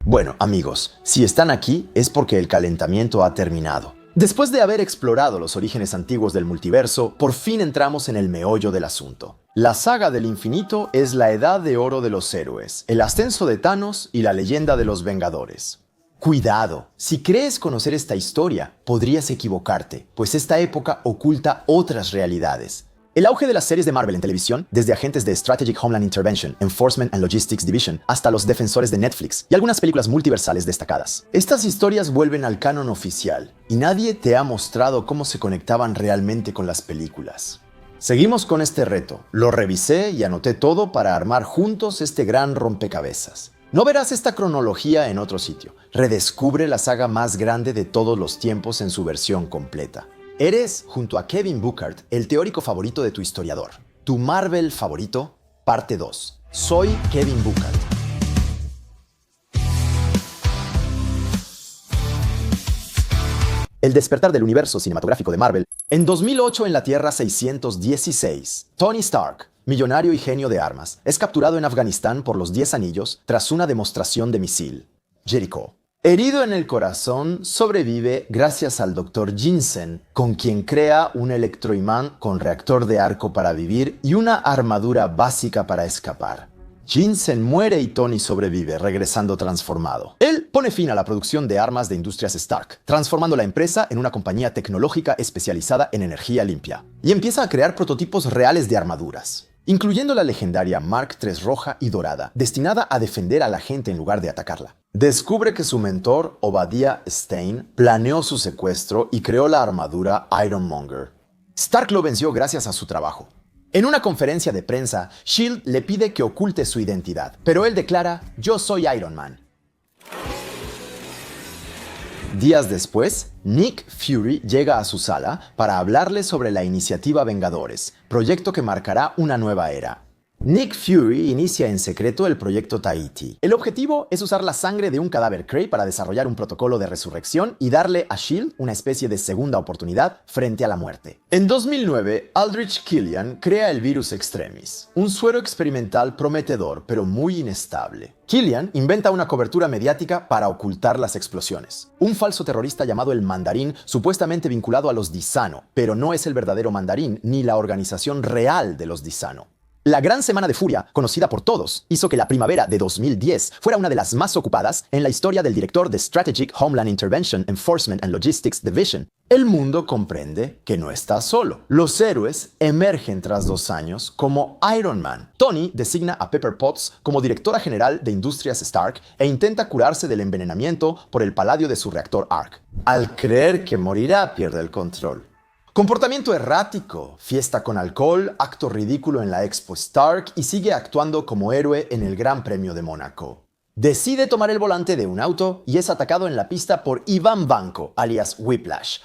Bueno, amigos, si están aquí es porque el calentamiento ha terminado. Después de haber explorado los orígenes antiguos del multiverso, por fin entramos en el meollo del asunto. La saga del infinito es la edad de oro de los héroes, el ascenso de Thanos y la leyenda de los Vengadores. Cuidado, si crees conocer esta historia, podrías equivocarte, pues esta época oculta otras realidades. El auge de las series de Marvel en televisión, desde agentes de Strategic Homeland Intervention, Enforcement and Logistics Division, hasta los defensores de Netflix, y algunas películas multiversales destacadas. Estas historias vuelven al canon oficial, y nadie te ha mostrado cómo se conectaban realmente con las películas. Seguimos con este reto. Lo revisé y anoté todo para armar juntos este gran rompecabezas. No verás esta cronología en otro sitio. Redescubre la saga más grande de todos los tiempos en su versión completa. Eres, junto a Kevin Burkhardt, el teórico favorito de tu historiador. ¿Tu Marvel favorito? Parte 2. Soy Kevin Burkhardt. El despertar del universo cinematográfico de Marvel. En 2008, en la Tierra 616, Tony Stark, millonario y genio de armas, es capturado en Afganistán por los 10 Anillos tras una demostración de misil. Jericho. Herido en el corazón, sobrevive gracias al Dr. Jensen, con quien crea un electroimán con reactor de arco para vivir y una armadura básica para escapar. Jensen muere y Tony sobrevive, regresando transformado. Él pone fin a la producción de armas de Industrias Stark, transformando la empresa en una compañía tecnológica especializada en energía limpia, y empieza a crear prototipos reales de armaduras, incluyendo la legendaria Mark III roja y dorada, destinada a defender a la gente en lugar de atacarla. Descubre que su mentor, Obadiah Stane, planeó su secuestro y creó la armadura Ironmonger. Stark lo venció gracias a su trabajo. En una conferencia de prensa, S.H.I.E.L.D. le pide que oculte su identidad, pero él declara: "Yo soy Iron Man". Días después, Nick Fury llega a su sala para hablarle sobre la iniciativa Vengadores, proyecto que marcará una nueva era. Nick Fury inicia en secreto el proyecto Tahiti. El objetivo es usar la sangre de un cadáver Kree para desarrollar un protocolo de resurrección y darle a S.H.I.E.L.D. una especie de segunda oportunidad frente a la muerte. En 2009, Aldrich Killian crea el virus Extremis, un suero experimental prometedor pero muy inestable. Killian inventa una cobertura mediática para ocultar las explosiones. Un falso terrorista llamado el Mandarín, supuestamente vinculado a los Disano, pero no es el verdadero Mandarín ni la organización real de los Disano. La Gran Semana de Furia, conocida por todos, hizo que la primavera de 2010 fuera una de las más ocupadas en la historia del director de Strategic Homeland Intervention, Enforcement and Logistics Division. El mundo comprende que no está solo. Los héroes emergen tras 2 años como Iron Man. Tony designa a Pepper Potts como directora general de Industrias Stark e intenta curarse del envenenamiento por el paladio de su reactor Arc. Al creer que morirá, pierde el control. Comportamiento errático, fiesta con alcohol, acto ridículo en la Expo Stark y sigue actuando como héroe en el Gran Premio de Mónaco. Decide tomar el volante de un auto y es atacado en la pista por Ivan Vanko, alias Whiplash.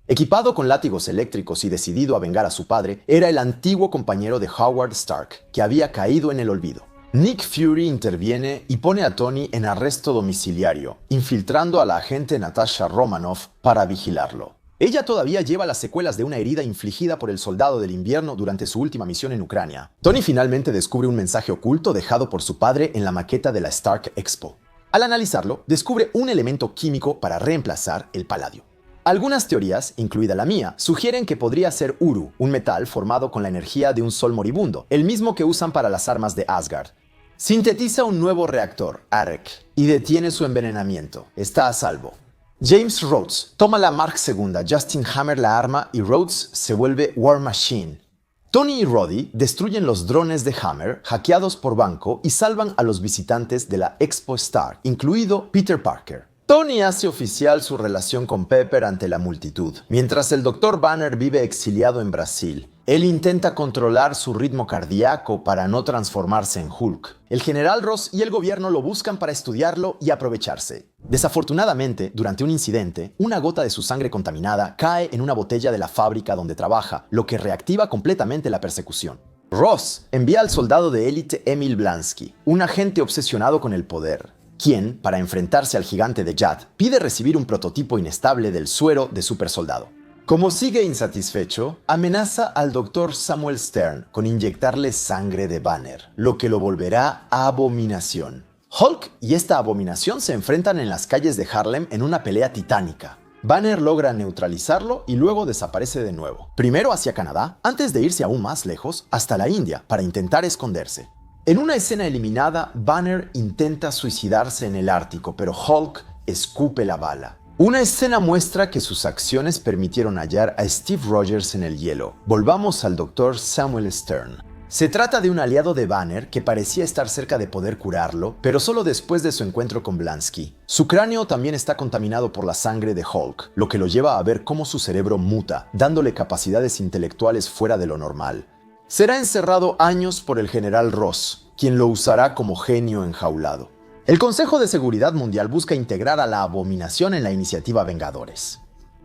Equipado con látigos eléctricos y decidido a vengar a su padre, era el antiguo compañero de Howard Stark, que había caído en el olvido. Nick Fury interviene y pone a Tony en arresto domiciliario, infiltrando a la agente Natasha Romanoff para vigilarlo. Ella todavía lleva las secuelas de una herida infligida por el Soldado del Invierno durante su última misión en Ucrania. Tony finalmente descubre un mensaje oculto dejado por su padre en la maqueta de la Stark Expo. Al analizarlo, descubre un elemento químico para reemplazar el paladio. Algunas teorías, incluida la mía, sugieren que podría ser Uru, un metal formado con la energía de un sol moribundo, el mismo que usan para las armas de Asgard. Sintetiza un nuevo reactor, Arek, y detiene su envenenamiento. Está a salvo. James Rhodes toma la Mark II, Justin Hammer la arma y Rhodes se vuelve War Machine. Tony y Roddy destruyen los drones de Hammer, hackeados por Vanko, y salvan a los visitantes de la Expo Stark, incluido Peter Parker. Tony hace oficial su relación con Pepper ante la multitud, mientras el Dr. Banner vive exiliado en Brasil. Él intenta controlar su ritmo cardíaco para no transformarse en Hulk. El general Ross y el gobierno lo buscan para estudiarlo y aprovecharse. Desafortunadamente, durante un incidente, una gota de su sangre contaminada cae en una botella de la fábrica donde trabaja, lo que reactiva completamente la persecución. Ross envía al soldado de élite Emil Blansky, un agente obsesionado con el poder, quien, para enfrentarse al gigante de Yad, pide recibir un prototipo inestable del suero de supersoldado. Como sigue insatisfecho, amenaza al Dr. Samuel Stern con inyectarle sangre de Banner, lo que lo volverá abominación. Hulk y esta abominación se enfrentan en las calles de Harlem en una pelea titánica. Banner logra neutralizarlo y luego desaparece de nuevo. Primero hacia Canadá, antes de irse aún más lejos, hasta la India, para intentar esconderse. En una escena eliminada, Banner intenta suicidarse en el Ártico, pero Hulk escupe la bala. Una escena muestra que sus acciones permitieron hallar a Steve Rogers en el hielo. Volvamos al Dr. Samuel Stern. Se trata de un aliado de Banner que parecía estar cerca de poder curarlo, pero solo después de su encuentro con Blansky. Su cráneo también está contaminado por la sangre de Hulk, lo que lo lleva a ver cómo su cerebro muta, dándole capacidades intelectuales fuera de lo normal. Será encerrado años por el general Ross, quien lo usará como genio enjaulado. El Consejo de Seguridad Mundial busca integrar a la abominación en la iniciativa Vengadores.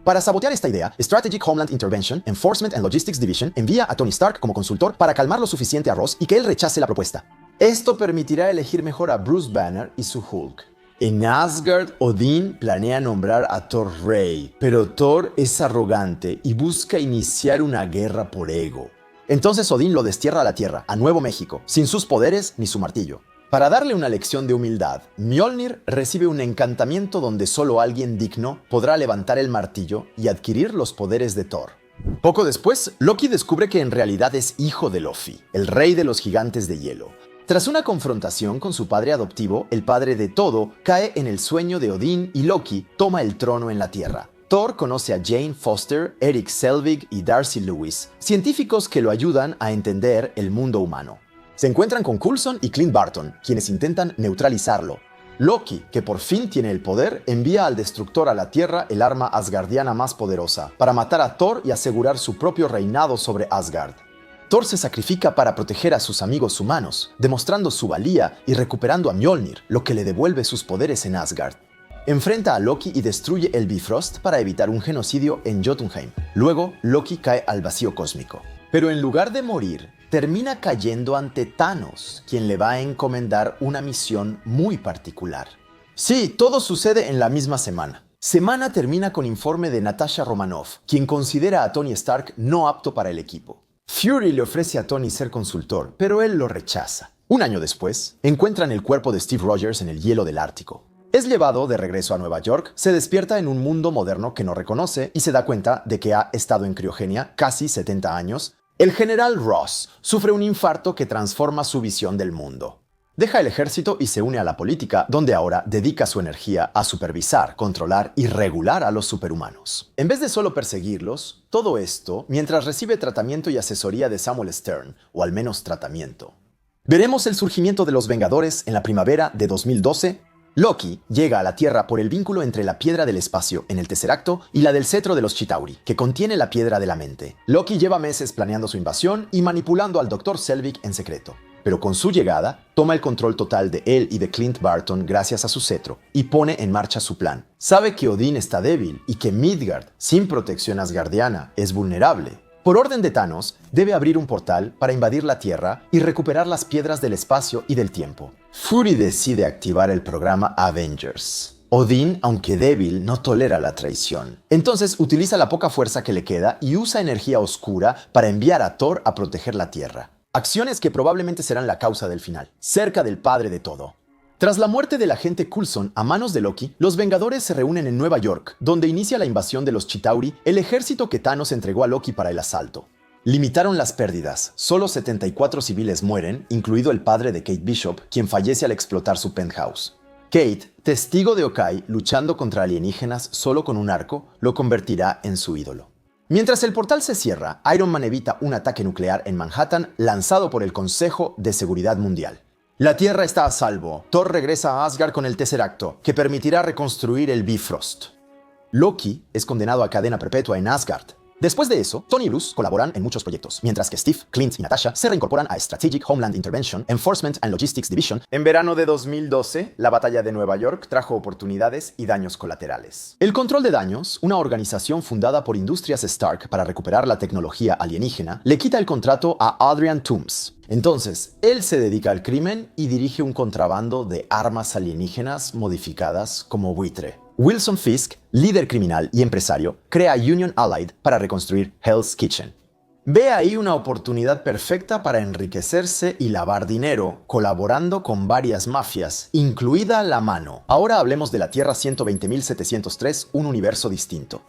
Para sabotear esta idea, Strategic Homeland Intervention, Enforcement and Logistics Division envía a Tony Stark como consultor para calmar lo suficiente a Ross y que él rechace la propuesta. Esto permitirá elegir mejor a Bruce Banner y su Hulk. En Asgard, Odín planea nombrar a Thor rey, pero Thor es arrogante y busca iniciar una guerra por ego. Entonces Odín lo destierra a la Tierra, a Nuevo México, sin sus poderes ni su martillo. Para darle una lección de humildad, Mjolnir recibe un encantamiento donde solo alguien digno podrá levantar el martillo y adquirir los poderes de Thor. Poco después, Loki descubre que en realidad es hijo de Loki, el rey de los gigantes de hielo. Tras una confrontación con su padre adoptivo, el padre de todo cae en el sueño de Odín y Loki toma el trono en la Tierra. Thor conoce a Jane Foster, Eric Selvig y Darcy Lewis, científicos que lo ayudan a entender el mundo humano. Se encuentran con Coulson y Clint Barton, quienes intentan neutralizarlo. Loki, que por fin tiene el poder, envía al destructor a la Tierra el arma asgardiana más poderosa, para matar a Thor y asegurar su propio reinado sobre Asgard. Thor se sacrifica para proteger a sus amigos humanos, demostrando su valía y recuperando a Mjolnir, lo que le devuelve sus poderes en Asgard. Enfrenta a Loki y destruye el Bifrost para evitar un genocidio en Jotunheim. Luego, Loki cae al vacío cósmico. Pero en lugar de morir, termina cayendo ante Thanos, quien le va a encomendar una misión muy particular. Sí, todo sucede en la misma semana. Semana termina con informe de Natasha Romanoff, quien considera a Tony Stark no apto para el equipo. Fury le ofrece a Tony ser consultor, pero él lo rechaza. Un año después, encuentran el cuerpo de Steve Rogers en el hielo del Ártico. Es llevado de regreso a Nueva York, se despierta en un mundo moderno que no reconoce y se da cuenta de que ha estado en criogenia casi 70 años. El general Ross sufre un infarto que transforma su visión del mundo. Deja el ejército y se une a la política, donde ahora dedica su energía a supervisar, controlar y regular a los superhumanos. En vez de solo perseguirlos, todo esto mientras recibe tratamiento y asesoría de Samuel Stern, o al menos tratamiento. Veremos el surgimiento de los Vengadores en la primavera de 2012. Loki llega a la Tierra por el vínculo entre la piedra del espacio en el Tesseracto y la del cetro de los Chitauri, que contiene la piedra de la mente. Loki lleva meses planeando su invasión y manipulando al Dr. Selvig en secreto. Pero con su llegada, toma el control total de él y de Clint Barton gracias a su cetro, y pone en marcha su plan. Sabe que Odín está débil y que Midgard, sin protección asgardiana, es vulnerable. Por orden de Thanos, debe abrir un portal para invadir la Tierra y recuperar las piedras del espacio y del tiempo. Fury decide activar el programa Avengers. Odín, aunque débil, no tolera la traición. Entonces utiliza la poca fuerza que le queda y usa energía oscura para enviar a Thor a proteger la Tierra. Acciones que probablemente serán la causa del final, cerca del padre de todo. Tras la muerte del agente Coulson a manos de Loki, los Vengadores se reúnen en Nueva York, donde inicia la invasión de los Chitauri, el ejército que Thanos entregó a Loki para el asalto. Limitaron las pérdidas, solo 74 civiles mueren, incluido el padre de Kate Bishop, quien fallece al explotar su penthouse. Kate, testigo de Hawkeye luchando contra alienígenas solo con un arco, lo convertirá en su ídolo. Mientras el portal se cierra, Iron Man evita un ataque nuclear en Manhattan lanzado por el Consejo de Seguridad Mundial. La Tierra está a salvo. Thor regresa a Asgard con el Tesseracto, que permitirá reconstruir el Bifrost. Loki es condenado a cadena perpetua en Asgard. Después de eso, Tony y Bruce colaboran en muchos proyectos, mientras que Steve, Clint y Natasha se reincorporan a Strategic Homeland Intervention, Enforcement and Logistics Division. En verano de 2012, la batalla de Nueva York trajo oportunidades y daños colaterales. El Control de Daños, una organización fundada por Industrias Stark para recuperar la tecnología alienígena, le quita el contrato a Adrian Toomes. Entonces, él se dedica al crimen y dirige un contrabando de armas alienígenas modificadas como buitre. Wilson Fisk, líder criminal y empresario, crea Union Allied para reconstruir Hell's Kitchen. Ve ahí una oportunidad perfecta para enriquecerse y lavar dinero, colaborando con varias mafias, incluida la Mano. Ahora hablemos de la Tierra 120.703, un universo distinto.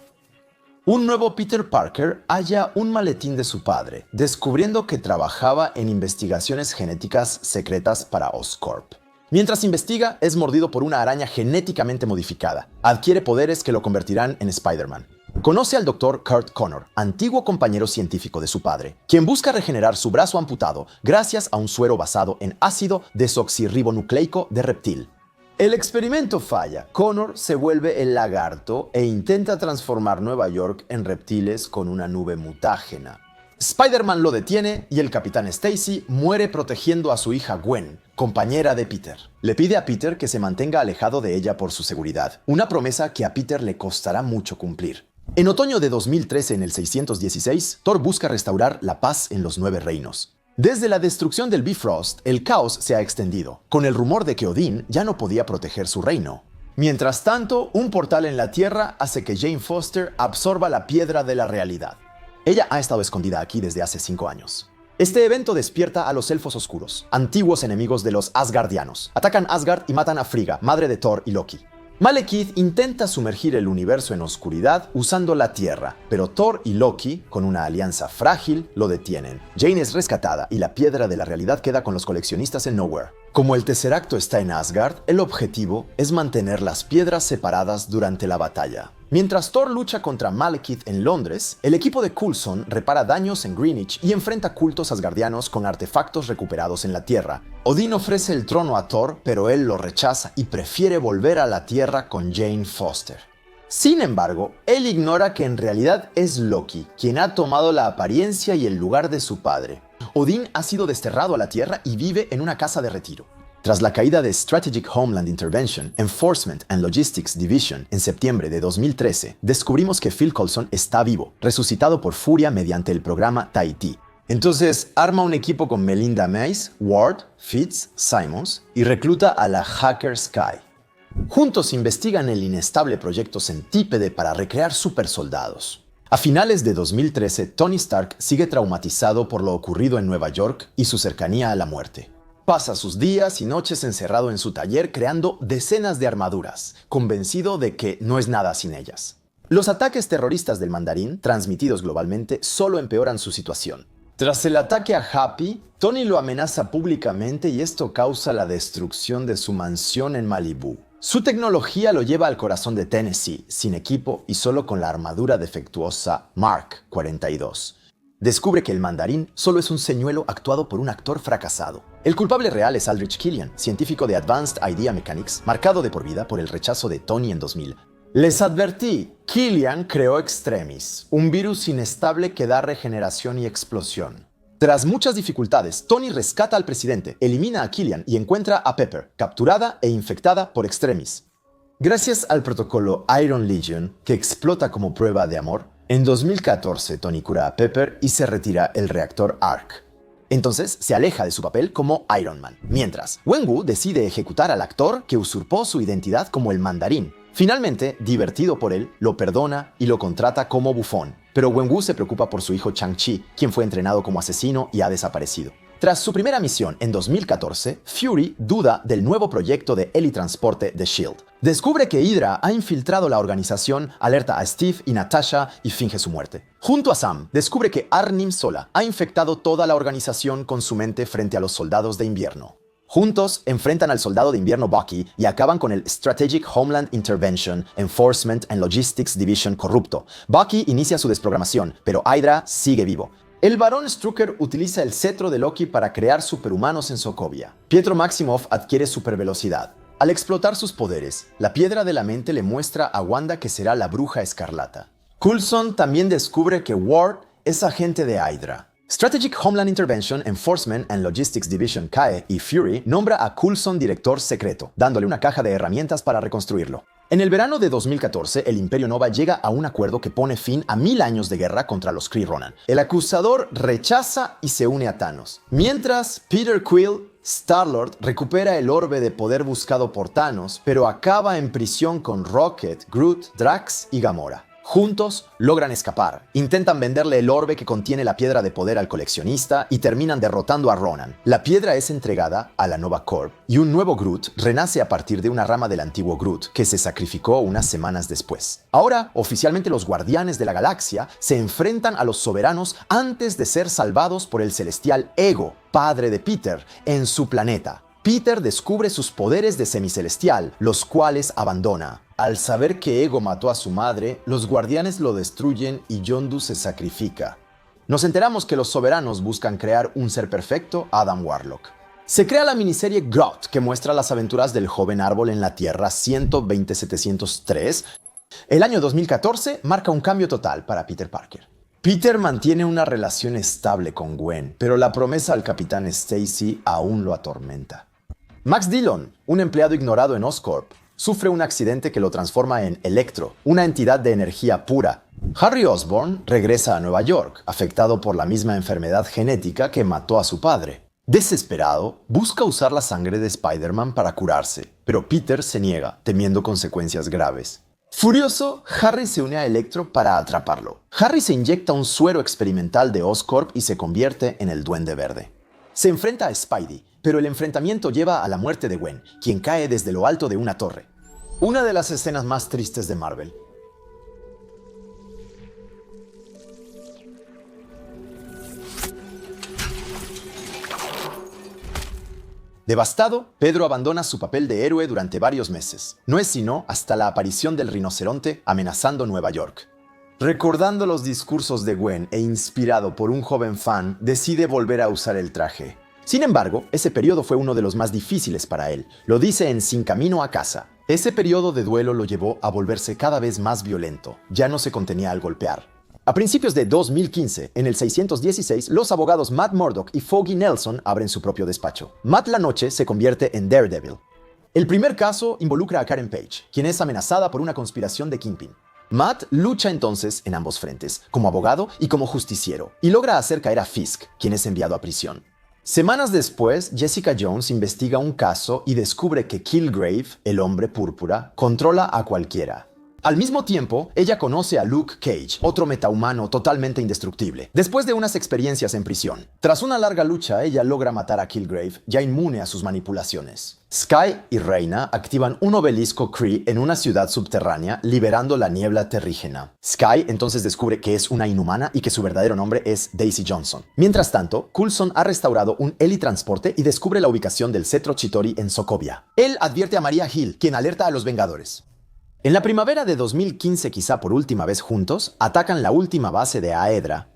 Un nuevo Peter Parker halla un maletín de su padre, descubriendo que trabajaba en investigaciones genéticas secretas para Oscorp. Mientras investiga, es mordido por una araña genéticamente modificada. Adquiere poderes que lo convertirán en Spider-Man. Conoce al Dr. Kurt Connor, antiguo compañero científico de su padre, quien busca regenerar su brazo amputado gracias a un suero basado en ácido desoxirribonucleico de reptil. El experimento falla. Connor se vuelve el lagarto e intenta transformar Nueva York en reptiles con una nube mutágena. Spider-Man lo detiene y el Capitán Stacy muere protegiendo a su hija Gwen, compañera de Peter. Le pide a Peter que se mantenga alejado de ella por su seguridad, una promesa que a Peter le costará mucho cumplir. En otoño de 2013, en el 616, Thor busca restaurar la paz en los 9 reinos. Desde la destrucción del Bifrost, el caos se ha extendido, con el rumor de que Odín ya no podía proteger su reino. Mientras tanto, un portal en la Tierra hace que Jane Foster absorba la piedra de la realidad. Ella ha estado escondida aquí desde hace 5 años. Este evento despierta a los Elfos Oscuros, antiguos enemigos de los Asgardianos. Atacan Asgard y matan a Frigga, madre de Thor y Loki. Malekith intenta sumergir el universo en oscuridad usando la Tierra, pero Thor y Loki, con una alianza frágil, lo detienen. Jane es rescatada y la piedra de la realidad queda con los coleccionistas en Nowhere. Como el Tesseracto está en Asgard, el objetivo es mantener las piedras separadas durante la batalla. Mientras Thor lucha contra Malekith en Londres, el equipo de Coulson repara daños en Greenwich y enfrenta cultos asgardianos con artefactos recuperados en la Tierra. Odín ofrece el trono a Thor, pero él lo rechaza y prefiere volver a la Tierra con Jane Foster. Sin embargo, él ignora que en realidad es Loki quien ha tomado la apariencia y el lugar de su padre. Odín ha sido desterrado a la Tierra y vive en una casa de retiro. Tras la caída de Strategic Homeland Intervention, Enforcement and Logistics Division en septiembre de 2013, descubrimos que Phil Coulson está vivo, resucitado por Furia mediante el programa Tahiti. Entonces, arma un equipo con Melinda Mace, Ward, Fitz, Simons y recluta a la hacker Sky. Juntos investigan el inestable proyecto Centípede para recrear supersoldados. A finales de 2013, Tony Stark sigue traumatizado por lo ocurrido en Nueva York y su cercanía a la muerte. Pasa sus días y noches encerrado en su taller creando decenas de armaduras, convencido de que no es nada sin ellas. Los ataques terroristas del Mandarín, transmitidos globalmente, solo empeoran su situación. Tras el ataque a Happy, Tony lo amenaza públicamente y esto causa la destrucción de su mansión en Malibú. Su tecnología lo lleva al corazón de Tennessee, sin equipo y solo con la armadura defectuosa Mark 42. Descubre que el Mandarín solo es un señuelo actuado por un actor fracasado. El culpable real es Aldrich Killian, científico de Advanced Idea Mechanics, marcado de por vida por el rechazo de Tony en 2000. Les advertí, Killian creó Extremis, un virus inestable que da regeneración y explosión. Tras muchas dificultades, Tony rescata al presidente, elimina a Killian y encuentra a Pepper, capturada e infectada por Extremis. Gracias al protocolo Iron Legion, que explota como prueba de amor, en 2014 Tony cura a Pepper y se retira el reactor Ark. Entonces se aleja de su papel como Iron Man, mientras Wenwu decide ejecutar al actor que usurpó su identidad como el Mandarín. Finalmente, divertido por él, lo perdona y lo contrata como bufón, pero Wenwu se preocupa por su hijo Chang-Chi, quien fue entrenado como asesino y ha desaparecido. Tras su primera misión en 2014, Fury duda del nuevo proyecto de helitransporte de S.H.I.E.L.D. Descubre que Hydra ha infiltrado la organización, alerta a Steve y Natasha y finge su muerte. Junto a Sam, descubre que Arnim Zola ha infectado toda la organización con su mente frente a los soldados de invierno. Juntos, enfrentan al soldado de invierno Bucky y acaban con el Strategic Homeland Intervention, Enforcement and Logistics Division corrupto. Bucky inicia su desprogramación, pero Hydra sigue vivo. El Barón Strucker utiliza el cetro de Loki para crear superhumanos en Sokovia. Pietro Maximoff adquiere supervelocidad. Al explotar sus poderes, la piedra de la mente le muestra a Wanda que será la Bruja Escarlata. Coulson también descubre que Ward es agente de Hydra. Strategic Homeland Intervention, Enforcement and Logistics Division cae y Fury nombra a Coulson director secreto, dándole una caja de herramientas para reconstruirlo. En el verano de 2014, el Imperio Nova llega a un acuerdo que pone fin a 1000 años de guerra contra los Kree Ronan. El acusador rechaza y se une a Thanos. Mientras, Peter Quill, Star-Lord, recupera el orbe de poder buscado por Thanos, pero acaba en prisión con Rocket, Groot, Drax y Gamora. Juntos logran escapar, intentan venderle el orbe que contiene la piedra de poder al coleccionista y terminan derrotando a Ronan. La piedra es entregada a la Nova Corp y un nuevo Groot renace a partir de una rama del antiguo Groot que se sacrificó unas semanas después. Ahora, oficialmente los Guardianes de la Galaxia se enfrentan a los soberanos antes de ser salvados por el celestial Ego, padre de Peter, en su planeta. Peter descubre sus poderes de semicelestial, los cuales abandona. Al saber que Ego mató a su madre, los guardianes lo destruyen y Yondu se sacrifica. Nos enteramos que los soberanos buscan crear un ser perfecto, Adam Warlock. Se crea la miniserie Groot, que muestra las aventuras del joven árbol en la Tierra 120-703. El año 2014 marca un cambio total para Peter Parker. Peter mantiene una relación estable con Gwen, pero la promesa al Capitán Stacy aún lo atormenta. Max Dillon, un empleado ignorado en Oscorp, sufre un accidente que lo transforma en Electro, una entidad de energía pura. Harry Osborn regresa a Nueva York, afectado por la misma enfermedad genética que mató a su padre. Desesperado, busca usar la sangre de Spider-Man para curarse, pero Peter se niega, temiendo consecuencias graves. Furioso, Harry se une a Electro para atraparlo. Harry se inyecta un suero experimental de Oscorp y se convierte en el Duende Verde. Se enfrenta a Spidey, pero el enfrentamiento lleva a la muerte de Gwen, quien cae desde lo alto de una torre. Una de las escenas más tristes de Marvel. Devastado, Pedro abandona su papel de héroe durante varios meses. No es sino hasta la aparición del rinoceronte amenazando Nueva York. Recordando los discursos de Gwen e inspirado por un joven fan, decide volver a usar el traje. Sin embargo, ese periodo fue uno de los más difíciles para él. Lo dice en Sin Camino a Casa. Ese periodo de duelo lo llevó a volverse cada vez más violento. Ya no se contenía al golpear. A principios de 2015, en el 616, los abogados Matt Murdock y Foggy Nelson abren su propio despacho. Matt la Noche se convierte en Daredevil. El primer caso involucra a Karen Page, quien es amenazada por una conspiración de Kingpin. Matt lucha entonces en ambos frentes, como abogado y como justiciero, y logra hacer caer a Fisk, quien es enviado a prisión. Semanas después, Jessica Jones investiga un caso y descubre que Killgrave, el hombre púrpura, controla a cualquiera. Al mismo tiempo, ella conoce a Luke Cage, otro metahumano totalmente indestructible, después de unas experiencias en prisión. Tras una larga lucha, ella logra matar a Killgrave, ya inmune a sus manipulaciones. Sky y Reina activan un obelisco Kree en una ciudad subterránea, liberando la niebla terrígena. Sky entonces descubre que es una inhumana y que su verdadero nombre es Daisy Johnson. Mientras tanto, Coulson ha restaurado un helitransporte y descubre la ubicación del cetro Chitauri en Sokovia. Él advierte a Maria Hill, quien alerta a los Vengadores. En la primavera de 2015, quizá por última vez juntos, atacan la última base de Aedra.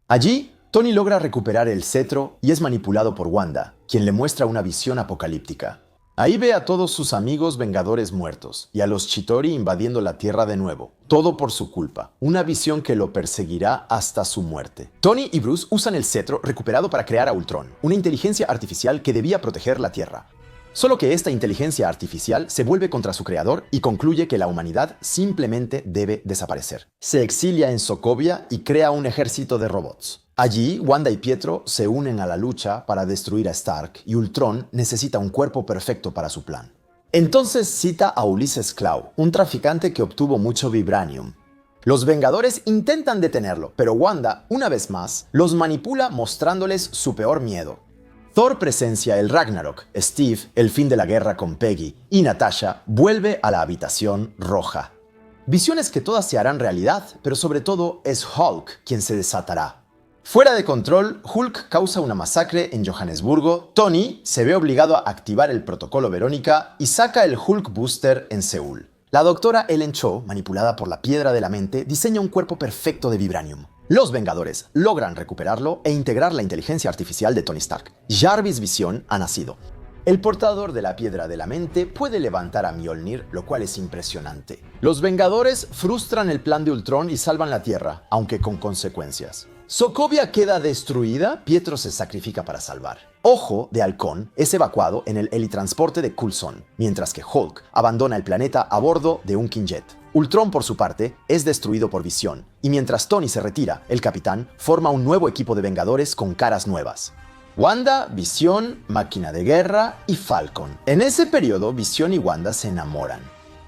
Allí, Tony logra recuperar el cetro y es manipulado por Wanda, quien le muestra una visión apocalíptica. Ahí ve a todos sus amigos Vengadores muertos y a los Chitauri invadiendo la Tierra de nuevo. Todo por su culpa. Una visión que lo perseguirá hasta su muerte. Tony y Bruce usan el cetro recuperado para crear a Ultron, una inteligencia artificial que debía proteger la Tierra. Solo que esta inteligencia artificial se vuelve contra su creador y concluye que la humanidad simplemente debe desaparecer. Se exilia en Sokovia y crea un ejército de robots. Allí, Wanda y Pietro se unen a la lucha para destruir a Stark y Ultron necesita un cuerpo perfecto para su plan. Entonces cita a Ulysses Klaue, un traficante que obtuvo mucho vibranium. Los Vengadores intentan detenerlo, pero Wanda, una vez más, los manipula mostrándoles su peor miedo. Thor presencia el Ragnarok, Steve, el fin de la guerra con Peggy, y Natasha vuelve a la habitación roja. Visiones que todas se harán realidad, pero sobre todo es Hulk quien se desatará. Fuera de control, Hulk causa una masacre en Johannesburgo, Tony se ve obligado a activar el protocolo Verónica y saca el Hulk Booster en Seúl. La doctora Ellen Cho, manipulada por la piedra de la mente, diseña un cuerpo perfecto de vibranium. Los Vengadores logran recuperarlo e integrar la inteligencia artificial de Tony Stark. Jarvis Visión ha nacido. El portador de la piedra de la mente puede levantar a Mjolnir, lo cual es impresionante. Los Vengadores frustran el plan de Ultron y salvan la Tierra, aunque con consecuencias. Sokovia queda destruida, Pietro se sacrifica para salvar. Ojo de Halcón es evacuado en el helitransporte de Coulson, mientras que Hulk abandona el planeta a bordo de un Quinjet. Ultron, por su parte, es destruido por Visión, y mientras Tony se retira, el Capitán forma un nuevo equipo de Vengadores con caras nuevas. Wanda, Visión, Máquina de Guerra y Falcon. En ese periodo, Visión y Wanda se enamoran.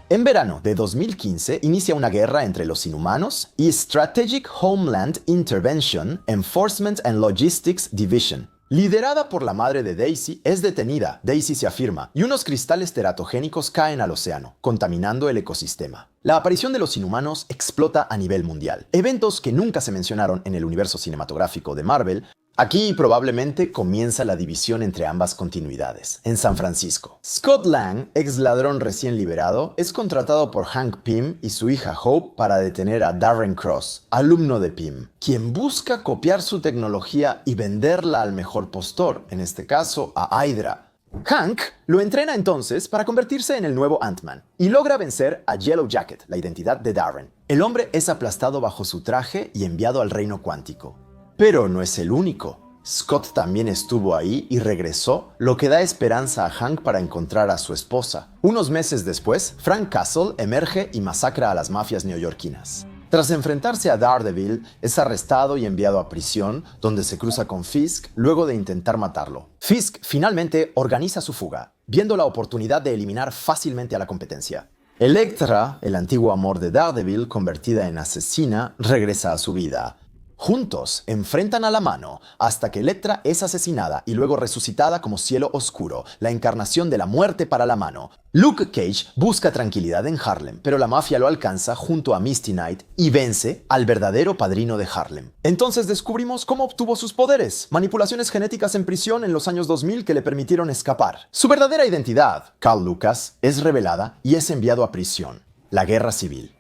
En verano de 2015 inicia una guerra entre los Inhumanos y Strategic Homeland Intervention Enforcement and Logistics Division. Liderada por la madre de Daisy, es detenida, Daisy se afirma, y unos cristales teratogénicos caen al océano, contaminando el ecosistema. La aparición de los Inhumanos explota a nivel mundial. Eventos que nunca se mencionaron en el universo cinematográfico de Marvel. Aquí probablemente comienza la división entre ambas continuidades. En San Francisco, Scott Lang, ex ladrón recién liberado, es contratado por Hank Pym y su hija Hope para detener a Darren Cross, alumno de Pym, quien busca copiar su tecnología y venderla al mejor postor, en este caso a Hydra. Hank lo entrena entonces para convertirse en el nuevo Ant-Man y logra vencer a Yellow Jacket, la identidad de Darren. El hombre es aplastado bajo su traje y enviado al reino cuántico. Pero no es el único. Scott también estuvo ahí y regresó, lo que da esperanza a Hank para encontrar a su esposa. Unos meses después, Frank Castle emerge y masacra a las mafias neoyorquinas. Tras enfrentarse a Daredevil, es arrestado y enviado a prisión, donde se cruza con Fisk luego de intentar matarlo. Fisk finalmente organiza su fuga, viendo la oportunidad de eliminar fácilmente a la competencia. Elektra, el antiguo amor de Daredevil, convertida en asesina, regresa a su vida. Juntos enfrentan a la Mano hasta que Elektra es asesinada y luego resucitada como Cielo Oscuro, la encarnación de la muerte para la Mano. Luke Cage busca tranquilidad en Harlem, pero la mafia lo alcanza junto a Misty Knight y vence al verdadero padrino de Harlem. Entonces descubrimos cómo obtuvo sus poderes, manipulaciones genéticas en prisión en los años 2000 que le permitieron escapar. Su verdadera identidad, Carl Lucas, es revelada y es enviado a prisión. La Guerra Civil.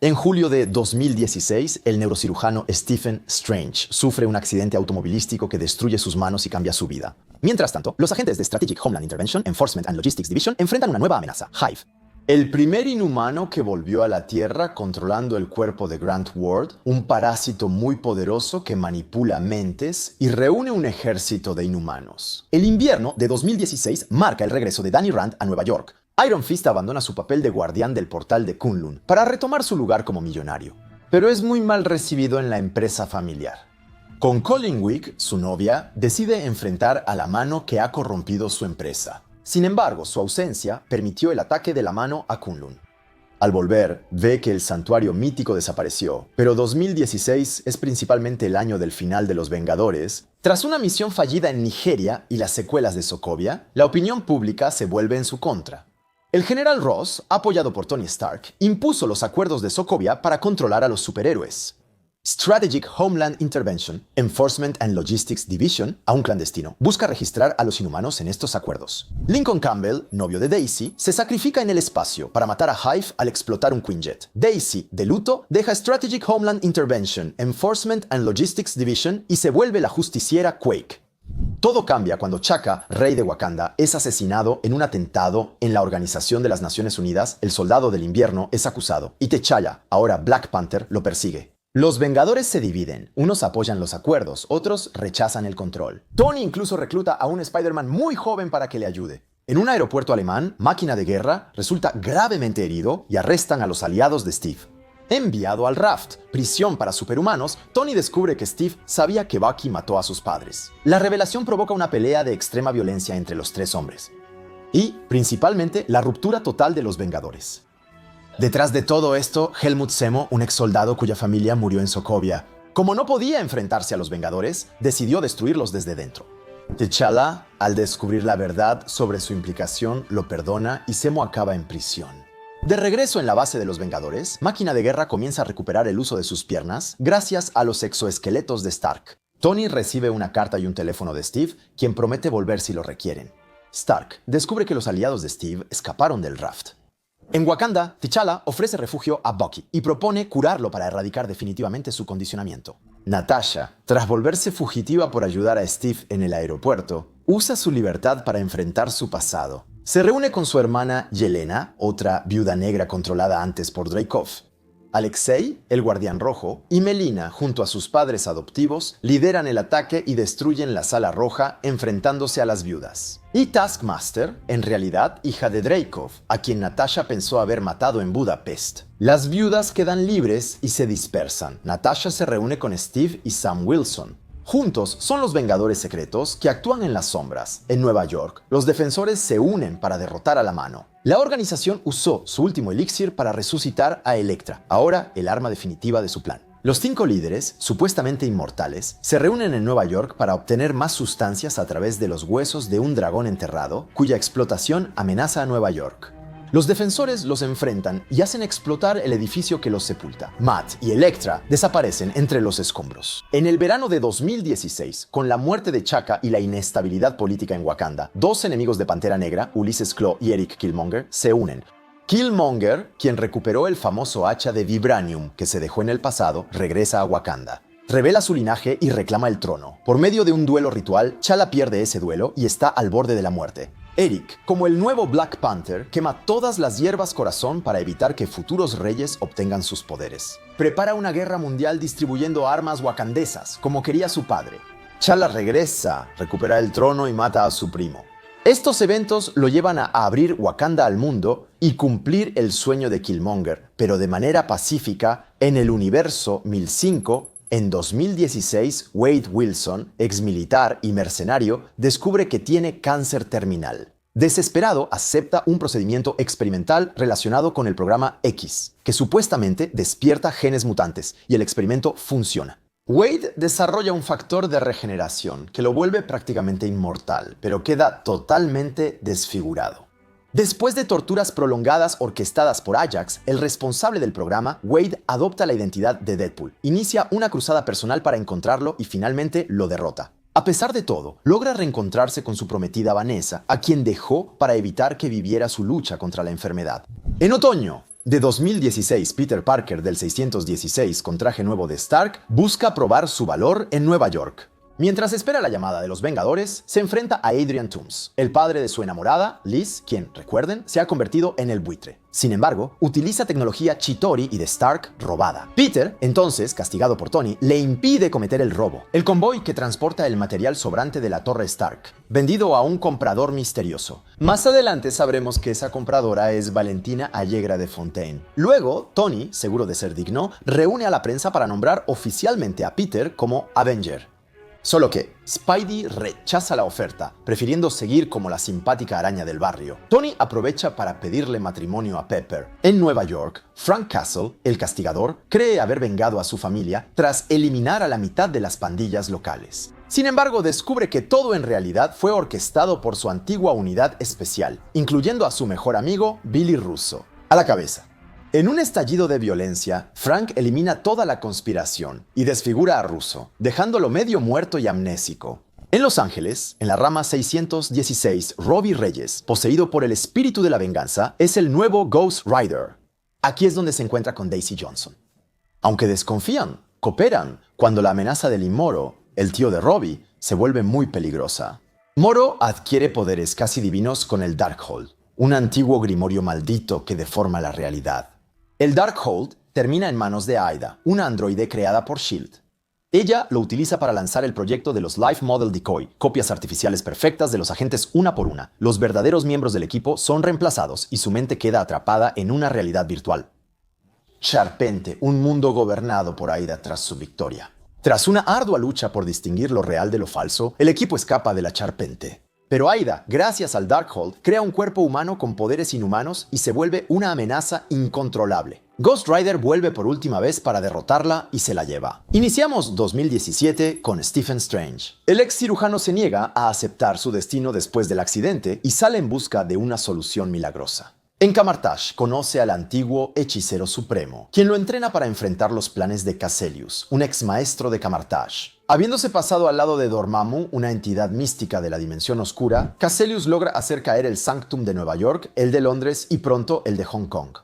En julio de 2016, el neurocirujano Stephen Strange sufre un accidente automovilístico que destruye sus manos y cambia su vida. Mientras tanto, los agentes de Strategic Homeland Intervention Enforcement and Logistics Division enfrentan una nueva amenaza, Hive. El primer inhumano que volvió a la Tierra controlando el cuerpo de Grant Ward, un parásito muy poderoso que manipula mentes y reúne un ejército de inhumanos. El invierno de 2016 marca el regreso de Danny Rand a Nueva York. Iron Fist abandona su papel de guardián del portal de Kunlun para retomar su lugar como millonario, pero es muy mal recibido en la empresa familiar. Con Colin Wick, su novia, decide enfrentar a la Mano que ha corrompido su empresa. Sin embargo, su ausencia permitió el ataque de la Mano a Kunlun. Al volver, ve que el santuario mítico desapareció, pero 2016 es principalmente el año del final de los Vengadores. Tras una misión fallida en Nigeria y las secuelas de Sokovia, la opinión pública se vuelve en su contra. El general Ross, apoyado por Tony Stark, impuso los acuerdos de Sokovia para controlar a los superhéroes. Strategic Homeland Intervention Enforcement and Logistics Division, aún clandestino, busca registrar a los inhumanos en estos acuerdos. Lincoln Campbell, novio de Daisy, se sacrifica en el espacio para matar a Hive al explotar un Quinjet. Daisy, de luto, deja Strategic Homeland Intervention Enforcement and Logistics Division y se vuelve la justiciera Quake. Todo cambia cuando Chaka, rey de Wakanda, es asesinado en un atentado en la Organización de las Naciones Unidas. El Soldado del Invierno es acusado y T'Challa, ahora Black Panther, lo persigue. Los Vengadores se dividen. Unos apoyan los acuerdos, otros rechazan el control. Tony incluso recluta a un Spider-Man muy joven para que le ayude. En un aeropuerto alemán, Máquina de Guerra resulta gravemente herido y arrestan a los aliados de Steve. Enviado al Raft, prisión para superhumanos, Tony descubre que Steve sabía que Bucky mató a sus padres. La revelación provoca una pelea de extrema violencia entre los tres hombres. Y, principalmente, la ruptura total de los Vengadores. Detrás de todo esto, Helmut Zemo, un ex soldado cuya familia murió en Sokovia. Como no podía enfrentarse a los Vengadores, decidió destruirlos desde dentro. T'Challa, al descubrir la verdad sobre su implicación, lo perdona y Zemo acaba en prisión. De regreso en la base de los Vengadores, Máquina de Guerra comienza a recuperar el uso de sus piernas gracias a los exoesqueletos de Stark. Tony recibe una carta y un teléfono de Steve, quien promete volver si lo requieren. Stark descubre que los aliados de Steve escaparon del Raft. En Wakanda, T'Challa ofrece refugio a Bucky y propone curarlo para erradicar definitivamente su condicionamiento. Natasha, tras volverse fugitiva por ayudar a Steve en el aeropuerto, usa su libertad para enfrentar su pasado. Se reúne con su hermana Yelena, otra viuda negra controlada antes por Dreykov. Alexei, el Guardián Rojo, y Melina, junto a sus padres adoptivos, lideran el ataque y destruyen la Sala Roja enfrentándose a las viudas. Y Taskmaster, en realidad hija de Dreykov, a quien Natasha pensó haber matado en Budapest. Las viudas quedan libres y se dispersan. Natasha se reúne con Steve y Sam Wilson. Juntos son los Vengadores Secretos que actúan en las sombras. En Nueva York, los defensores se unen para derrotar a la Mano. La organización usó su último elixir para resucitar a Elektra, ahora el arma definitiva de su plan. Los 5 líderes, supuestamente inmortales, se reúnen en Nueva York para obtener más sustancias a través de los huesos de un dragón enterrado, cuya explotación amenaza a Nueva York. Los defensores los enfrentan y hacen explotar el edificio que los sepulta. Matt y Elektra desaparecen entre los escombros. En el verano de 2016, con la muerte de Chaka y la inestabilidad política en Wakanda, 2 enemigos de Pantera Negra, Ulysses Klaue y Eric Killmonger, se unen. Killmonger, quien recuperó el famoso hacha de Vibranium que se dejó en el pasado, regresa a Wakanda. Revela su linaje y reclama el trono. Por medio de un duelo ritual, T'Challa pierde ese duelo y está al borde de la muerte. Eric, como el nuevo Black Panther, quema todas las hierbas corazón para evitar que futuros reyes obtengan sus poderes. Prepara una guerra mundial distribuyendo armas wakandesas, como quería su padre. T'Challa regresa, recupera el trono y mata a su primo. Estos eventos lo llevan a abrir Wakanda al mundo y cumplir el sueño de Killmonger, pero de manera pacífica, en el universo 1005. En 2016, Wade Wilson, exmilitar y mercenario, descubre que tiene cáncer terminal. Desesperado, acepta un procedimiento experimental relacionado con el programa X, que supuestamente despierta genes mutantes, y el experimento funciona. Wade desarrolla un factor de regeneración que lo vuelve prácticamente inmortal, pero queda totalmente desfigurado. Después de torturas prolongadas orquestadas por Ajax, el responsable del programa, Wade adopta la identidad de Deadpool, inicia una cruzada personal para encontrarlo y finalmente lo derrota. A pesar de todo, logra reencontrarse con su prometida Vanessa, a quien dejó para evitar que viviera su lucha contra la enfermedad. En otoño de 2016, Peter Parker del 616 con traje nuevo de Stark busca probar su valor en Nueva York. Mientras espera la llamada de los Vengadores, se enfrenta a Adrian Toomes, el padre de su enamorada, Liz, quien, recuerden, se ha convertido en el buitre. Sin embargo, utiliza tecnología Chitauri y de Stark robada. Peter, entonces, castigado por Tony, le impide cometer el robo, el convoy que transporta el material sobrante de la Torre Stark, vendido a un comprador misterioso. Más adelante sabremos que esa compradora es Valentina Allegra de Fontaine. Luego, Tony, seguro de ser digno, reúne a la prensa para nombrar oficialmente a Peter como Avenger. Solo que Spidey rechaza la oferta, prefiriendo seguir como la simpática araña del barrio. Tony aprovecha para pedirle matrimonio a Pepper. En Nueva York, Frank Castle, el castigador, cree haber vengado a su familia tras eliminar a la mitad de las pandillas locales. Sin embargo, descubre que todo en realidad fue orquestado por su antigua unidad especial, incluyendo a su mejor amigo, Billy Russo, a la cabeza. En un estallido de violencia, Frank elimina toda la conspiración y desfigura a Russo, dejándolo medio muerto y amnésico. En Los Ángeles, en la rama 616, Robbie Reyes, poseído por el espíritu de la venganza, es el nuevo Ghost Rider. Aquí es donde se encuentra con Daisy Johnson. Aunque desconfían, cooperan cuando la amenaza de Lee Moro, el tío de Robbie, se vuelve muy peligrosa. Moro adquiere poderes casi divinos con el Darkhold, un antiguo grimorio maldito que deforma la realidad. El Darkhold termina en manos de Aida, una androide creada por S.H.I.E.L.D. Ella lo utiliza para lanzar el proyecto de los Life Model Decoy, copias artificiales perfectas de los agentes una por una. Los verdaderos miembros del equipo son reemplazados y su mente queda atrapada en una realidad virtual. Charpente, un mundo gobernado por Aida tras su victoria. Tras una ardua lucha por distinguir lo real de lo falso, el equipo escapa de la Charpente. Pero Aida, gracias al Darkhold, crea un cuerpo humano con poderes inhumanos y se vuelve una amenaza incontrolable. Ghost Rider vuelve por última vez para derrotarla y se la lleva. Iniciamos 2017 con Stephen Strange. El ex cirujano se niega a aceptar su destino después del accidente y sale en busca de una solución milagrosa. En Kamar-Taj conoce al antiguo hechicero supremo, quien lo entrena para enfrentar los planes de Casselius, un ex maestro de Kamar-Taj. Habiéndose pasado al lado de Dormammu, una entidad mística de la dimensión oscura, Casselius logra hacer caer el Sanctum de Nueva York, el de Londres y pronto el de Hong Kong.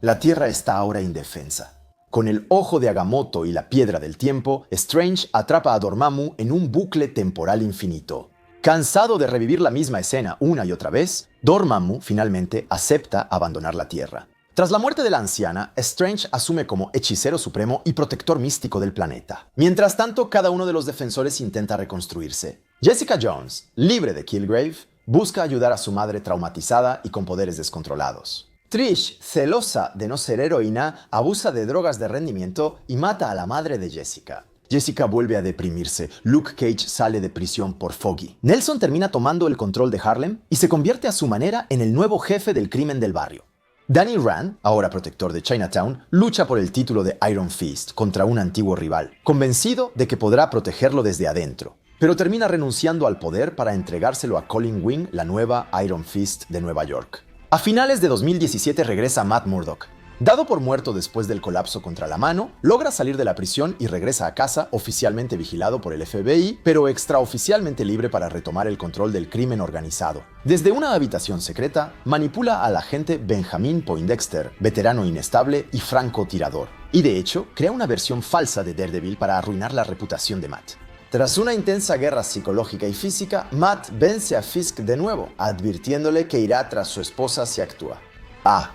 La Tierra está ahora indefensa. Con el ojo de Agamotto y la piedra del tiempo, Strange atrapa a Dormammu en un bucle temporal infinito. Cansado de revivir la misma escena una y otra vez, Dormammu finalmente acepta abandonar la Tierra. Tras la muerte de la anciana, Strange asume como hechicero supremo y protector místico del planeta. Mientras tanto, cada uno de los defensores intenta reconstruirse. Jessica Jones, libre de Killgrave, busca ayudar a su madre traumatizada y con poderes descontrolados. Trish, celosa de no ser heroína, abusa de drogas de rendimiento y mata a la madre de Jessica. Jessica vuelve a deprimirse. Luke Cage sale de prisión por Foggy. Nelson termina tomando el control de Harlem y se convierte a su manera en el nuevo jefe del crimen del barrio. Danny Rand, ahora protector de Chinatown, lucha por el título de Iron Fist contra un antiguo rival, convencido de que podrá protegerlo desde adentro. Pero termina renunciando al poder para entregárselo a Colin Wing, la nueva Iron Fist de Nueva York. A finales de 2017 regresa Matt Murdock. Dado por muerto después del colapso contra la mano, logra salir de la prisión y regresa a casa, oficialmente vigilado por el FBI, pero extraoficialmente libre para retomar el control del crimen organizado. Desde una habitación secreta, manipula al agente Benjamin Poindexter, veterano inestable y francotirador. Y de hecho, crea una versión falsa de Daredevil para arruinar la reputación de Matt. Tras una intensa guerra psicológica y física, Matt vence a Fisk de nuevo, advirtiéndole que irá tras su esposa si actúa.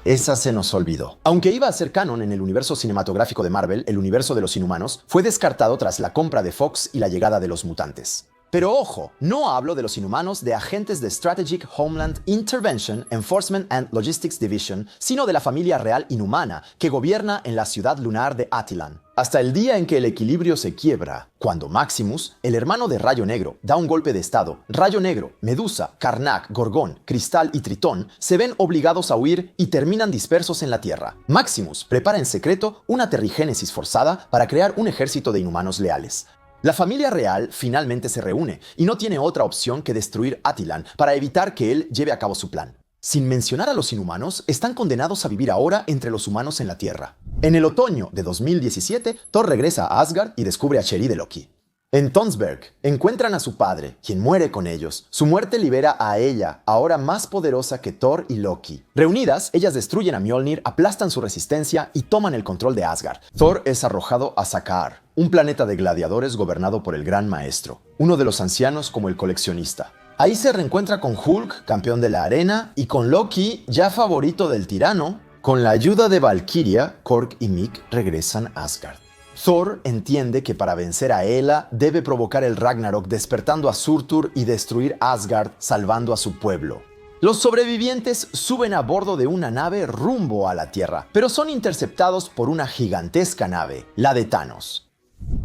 Esa se nos olvidó. Aunque iba a ser canon en el universo cinematográfico de Marvel, el universo de los Inhumanos fue descartado tras la compra de Fox y la llegada de los mutantes. Pero ojo, no hablo de los Inhumanos de agentes de Strategic Homeland Intervention, Enforcement and Logistics Division, sino de la familia real inhumana que gobierna en la ciudad lunar de Attilan. Hasta el día en que el equilibrio se quiebra, cuando Maximus, el hermano de Rayo Negro, da un golpe de estado, Rayo Negro, Medusa, Karnak, Gorgón, Cristal y Tritón se ven obligados a huir y terminan dispersos en la Tierra. Maximus prepara en secreto una terrigénesis forzada para crear un ejército de inhumanos leales. La familia real finalmente se reúne y no tiene otra opción que destruir Attilan para evitar que él lleve a cabo su plan. Sin mencionar a los inhumanos, están condenados a vivir ahora entre los humanos en la Tierra. En el otoño de 2017, Thor regresa a Asgard y descubre a Cherie de Loki. En Tonsberg, encuentran a su padre, quien muere con ellos. Su muerte libera a ella, ahora más poderosa que Thor y Loki. Reunidas, ellas destruyen a Mjolnir, aplastan su resistencia y toman el control de Asgard. Thor es arrojado a Sakaar, un planeta de gladiadores gobernado por el Gran Maestro, uno de los ancianos como el coleccionista. Ahí se reencuentra con Hulk, campeón de la arena, y con Loki, ya favorito del tirano. Con la ayuda de Valkyria, Korg y Miek regresan a Asgard. Thor entiende que para vencer a Hela debe provocar el Ragnarok despertando a Surtur y destruir Asgard salvando a su pueblo. Los sobrevivientes suben a bordo de una nave rumbo a la Tierra, pero son interceptados por una gigantesca nave, la de Thanos.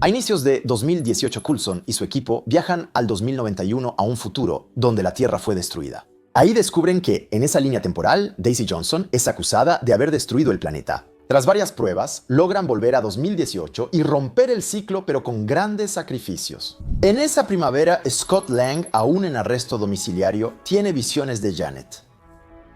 A inicios de 2018, Coulson y su equipo viajan al 2091 a un futuro donde la Tierra fue destruida. Ahí descubren que, en esa línea temporal, Daisy Johnson es acusada de haber destruido el planeta. Tras varias pruebas, logran volver a 2018 y romper el ciclo, pero con grandes sacrificios. En esa primavera, Scott Lang, aún en arresto domiciliario, tiene visiones de Janet.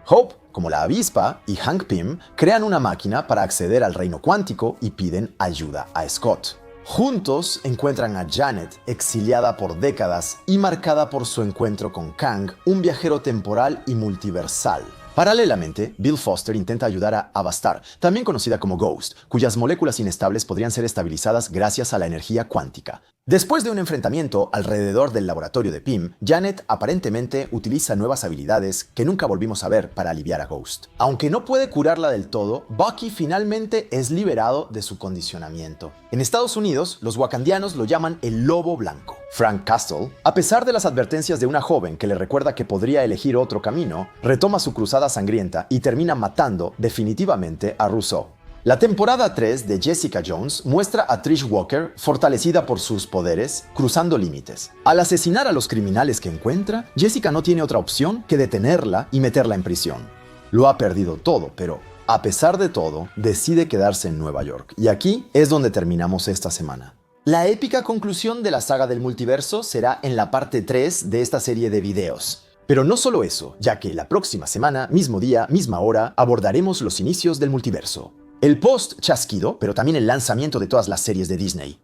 Hope, como la avispa, y Hank Pym crean una máquina para acceder al reino cuántico y piden ayuda a Scott. Juntos encuentran a Janet, exiliada por décadas y marcada por su encuentro con Kang, un viajero temporal y multiversal. Paralelamente, Bill Foster intenta ayudar a Avastar, también conocida como Ghost, cuyas moléculas inestables podrían ser estabilizadas gracias a la energía cuántica. Después de un enfrentamiento alrededor del laboratorio de Pym, Janet aparentemente utiliza nuevas habilidades que nunca volvimos a ver para aliviar a Ghost. Aunque no puede curarla del todo, Bucky finalmente es liberado de su condicionamiento. En Estados Unidos, los wakandianos lo llaman el Lobo Blanco. Frank Castle, a pesar de las advertencias de una joven que le recuerda que podría elegir otro camino, retoma su cruzada sangrienta y termina matando definitivamente a Rousseau. La temporada 3 de Jessica Jones muestra a Trish Walker, fortalecida por sus poderes, cruzando límites. Al asesinar a los criminales que encuentra, Jessica no tiene otra opción que detenerla y meterla en prisión. Lo ha perdido todo, pero a pesar de todo, decide quedarse en Nueva York. Y aquí es donde terminamos esta semana. La épica conclusión de la saga del multiverso será en la parte 3 de esta serie de videos. Pero no solo eso, ya que la próxima semana, mismo día, misma hora, abordaremos los inicios del multiverso. El post-chasquido, pero también el lanzamiento de todas las series de Disney.